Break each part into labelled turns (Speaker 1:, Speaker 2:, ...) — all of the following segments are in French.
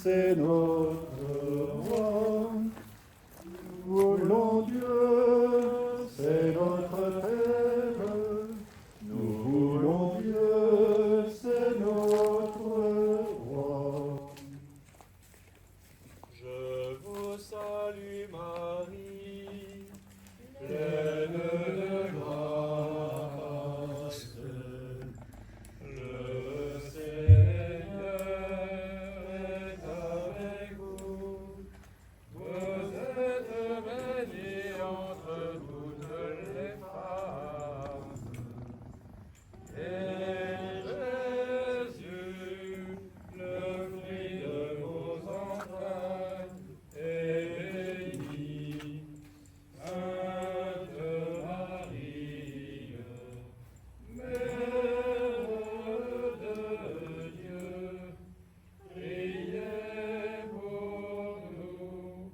Speaker 1: c'est notre roi. Nous voulons Dieu, c'est notre terre. Nous voulons Dieu, c'est notre roi.
Speaker 2: Je vous salue Marie, pleine de grâce. Le Seigneur est avec vous. Vous êtes bénie entre toutes les femmes. Et Jésus, le fruit de vos entrailles, est béni. Sainte Marie, Mère de Dieu, priez pour nous,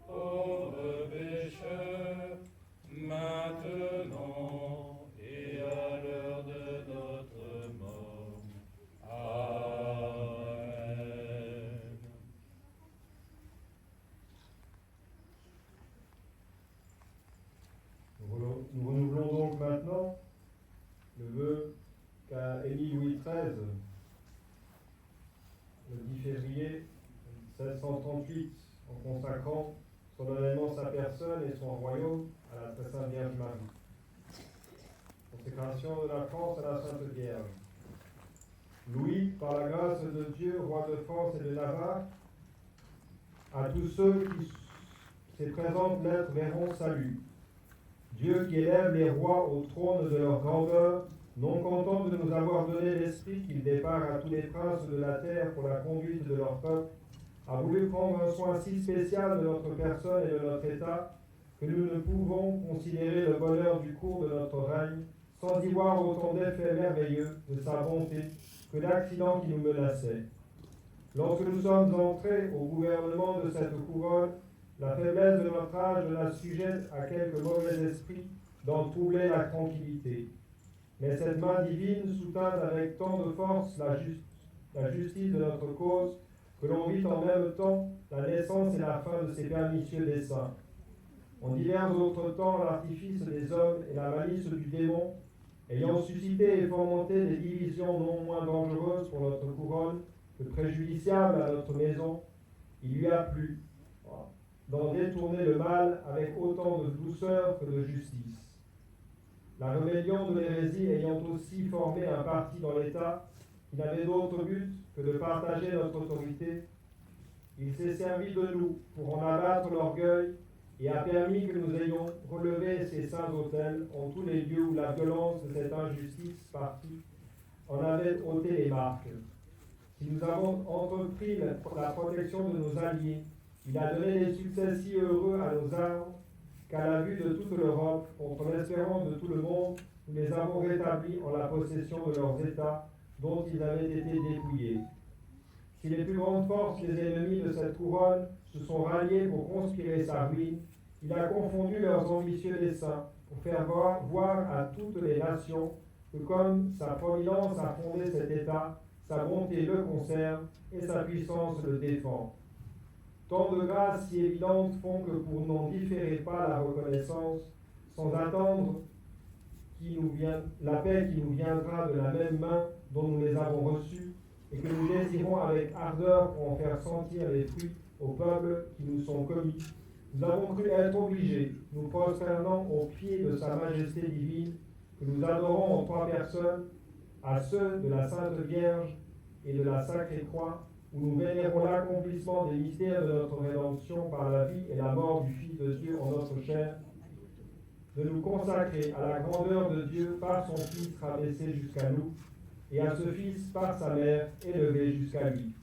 Speaker 2: pauvres pécheurs, maintenant et à l'heure de notre mort. Amen.
Speaker 3: Nous renouvelons donc maintenant le vœu qu'a émis Louis XIII le 10 février 1738 en consacrant solennellement sa personne et son royaume à la très sainte Vierge Marie. Consécration de la France à la Sainte Vierge. Louis, par la grâce de Dieu, roi de France et de Navarre, à tous ceux qui ces présentes lettres verront salut. Dieu qui élève les rois au trône de leur grandeur, non content de nous avoir donné l'esprit qu'il départ à tous les princes de la terre pour la conduite de leur peuple, a voulu prendre un soin si spécial de notre personne et de notre état, que nous ne pouvons considérer le bonheur du cours de notre règne sans y voir autant d'effets merveilleux de sa bonté que d'accidents qui nous menaçaient. Lorsque nous sommes entrés au gouvernement de cette couronne, la faiblesse de notre âge la sujette à quelques mauvais esprits d'en troubler la tranquillité. Mais cette main divine soutint avec tant de force la justice de notre cause que l'on vit en même temps la naissance et la fin de ces pernicieux desseins. En divers autres temps, l'artifice des hommes et la malice du démon, ayant suscité et fomenté des divisions non moins dangereuses pour notre couronne que préjudiciables à notre maison, il lui a plu d'en détourner le mal avec autant de douceur que de justice. La rébellion de l'hérésie ayant aussi formé un parti dans l'État qui n'avait d'autre but que de partager notre autorité, il s'est servi de nous pour en abattre l'orgueil et a permis que nous ayons relevé ces saints autels en tous les lieux où la violence de cette injustice partie en avait ôté les marques. Si nous avons entrepris la protection de nos alliés, il a donné des succès si heureux à nos armes qu'à la vue de toute l'Europe, contre l'espérance de tout le monde, nous les avons rétablis en la possession de leurs États dont ils avaient été dépouillés. Si les plus grandes forces des ennemis de cette couronne se sont ralliées pour conspirer sa ruine, il a confondu leurs ambitieux desseins pour faire voir à toutes les nations que comme sa providence a fondé cet État, sa bonté le conserve et sa puissance le défend. Tant de grâces si évidentes font que pour n'en différer pas la reconnaissance, sans attendre la paix qui nous viendra de la même main dont nous les avons reçues, et que nous désirons avec ardeur pour en faire sentir les fruits aux peuples qui nous sont commis, nous avons cru être obligés, nous prosternant aux pieds de sa majesté divine, que nous adorons en trois personnes, à ceux de la Sainte Vierge et de la Sacrée Croix, où nous vénérons l'accomplissement des mystères de notre rédemption par la vie et la mort du Fils de Dieu en notre chair, de nous consacrer à la grandeur de Dieu par son Fils rabaissé jusqu'à nous, et à ce Fils par sa mère élevé jusqu'à lui.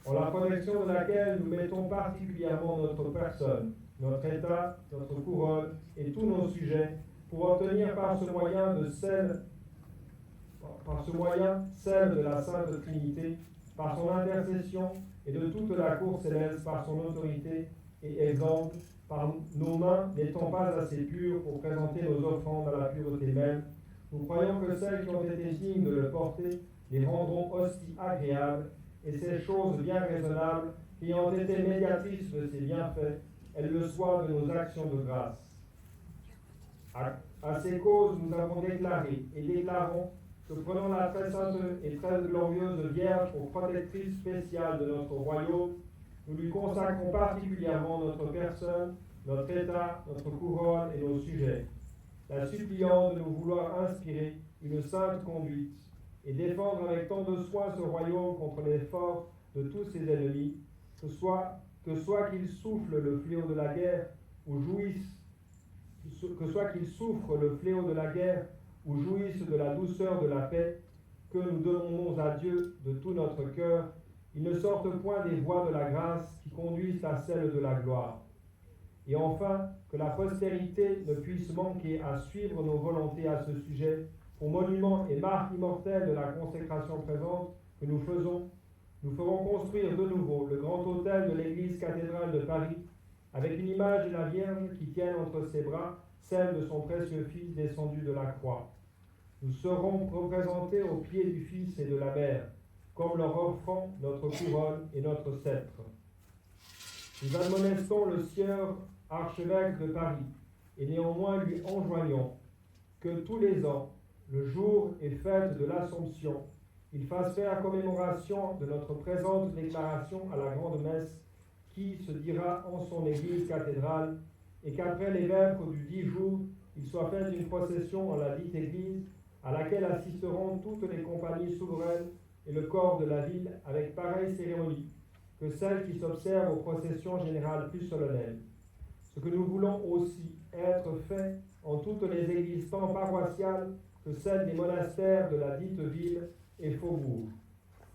Speaker 3: En la protection de laquelle nous mettons particulièrement notre personne, notre État, notre couronne et tous nos sujets, pour obtenir par ce moyen celle de la Sainte Trinité, par son intercession, et de toute la cour céleste par son autorité et exemple, par nos mains n'étant pas assez pures pour présenter nos offrandes à la pureté même, nous croyons que celles qui ont été dignes de le porter les rendront aussi agréables, et ces choses bien raisonnables, qui ont été médiatrices de ces bienfaits, elles le soient de nos actions de grâce. À ces causes, nous avons déclaré et déclarons que prenons la très sainte et très glorieuse Vierge pour protectrice spéciale de notre royaume, nous lui consacrons particulièrement notre personne, notre état, notre couronne et nos sujets, la suppliant de nous vouloir inspirer une sainte conduite et défendre avec tant de soin ce royaume contre les forces de tous ses ennemis, que soit qu'il souffle le fléau de la guerre ou jouisse ou jouissent de la douceur de la paix que nous demandons à Dieu de tout notre cœur, ils ne sortent point des voies de la grâce qui conduisent à celle de la gloire. Et enfin, que la postérité ne puisse manquer à suivre nos volontés à ce sujet, pour monument et marque immortelle de la consécration présente que nous faisons, nous ferons construire de nouveau le grand autel de l'église cathédrale de Paris, avec une image de la Vierge qui tienne entre ses bras celle de son précieux Fils descendu de la croix. Nous serons représentés aux pieds du Fils et de la Mère, comme leur offrant notre couronne et notre sceptre. Nous admonestons le sieur archevêque de Paris, et néanmoins lui enjoignons que tous les ans, le jour et fête de l'Assomption, il fasse faire commémoration de notre présente déclaration à la grande messe qui se dira en son église cathédrale, et qu'après les vêpres du 10 jours, il soit fait une procession en la dite église, à laquelle assisteront toutes les compagnies souveraines et le corps de la ville avec pareille cérémonie que celle qui s'observe aux processions générales plus solennelles. Ce que nous voulons aussi être fait en toutes les églises tant paroissiales que celles des monastères de la dite ville et faubourg,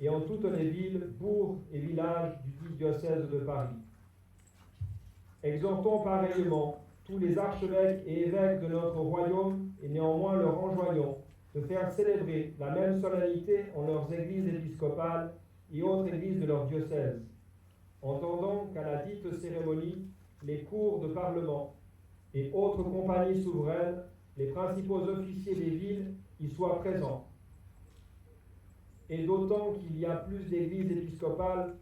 Speaker 3: et en toutes les villes, bourgs et villages du dit diocèse de Paris. Exhortons pareillement tous les archevêques et évêques de notre royaume, et néanmoins leur enjoignons de faire célébrer la même solennité en leurs églises épiscopales et autres églises de leur diocèse, entendant qu'à la dite cérémonie, les cours de parlement et autres compagnies souveraines, les principaux officiers des villes y soient présents. Et d'autant qu'il y a plus d'églises épiscopales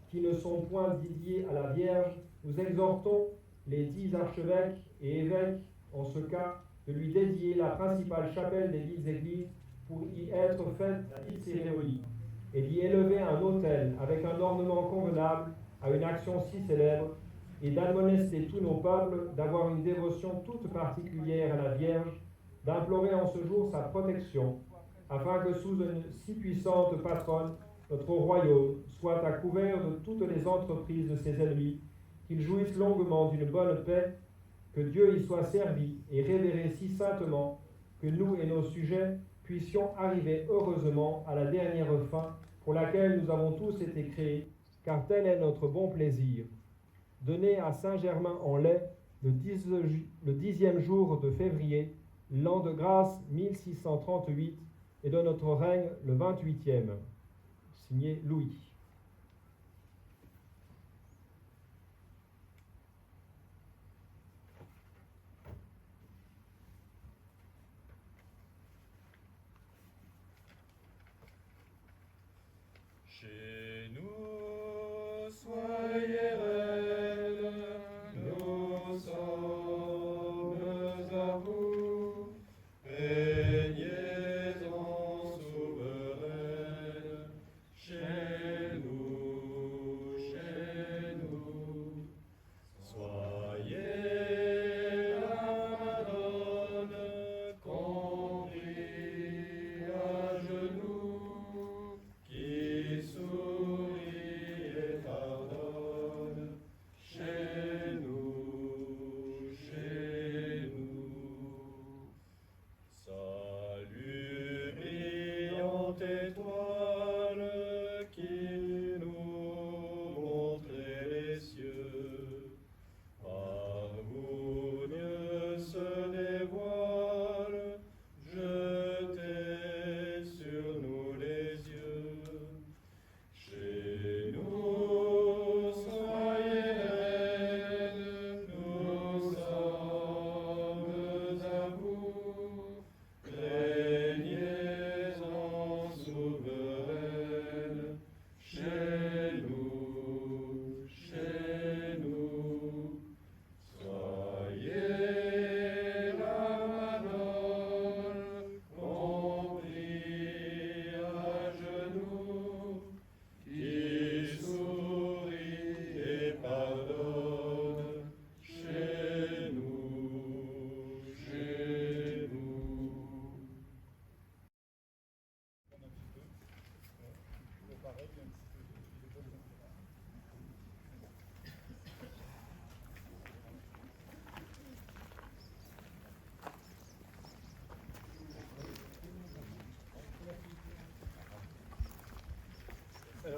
Speaker 3: qui ne sont point dédiées à la Vierge, nous exhortons les 10 archevêques et évêques, en ce cas, de lui dédier la principale chapelle des dites églises pour y être faite la dite cérémonie, et d'y élever un autel avec un ornement convenable à une action si célèbre, et d'admonester tous nos peuples d'avoir une dévotion toute particulière à la Vierge, d'implorer en ce jour sa protection, afin que sous une si puissante patronne, notre royaume soit à couvert de toutes les entreprises de ses ennemis, qu'il jouisse longuement d'une bonne paix, que Dieu y soit servi et révéré si saintement que nous et nos sujets puissions arriver heureusement à la dernière fin pour laquelle nous avons tous été créés, car tel est notre bon plaisir. Donné à Saint-Germain-en-Laye le 10e jour de février, l'an de grâce 1638, et de notre règne le 28e. Signé Louis.
Speaker 2: Chez nous, soyez reine, nous sommes à vous, régnez en souveraine. Chez nous, soyez la Madone, conduit à genoux, qui sourit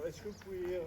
Speaker 1: est-ce que vous pouvez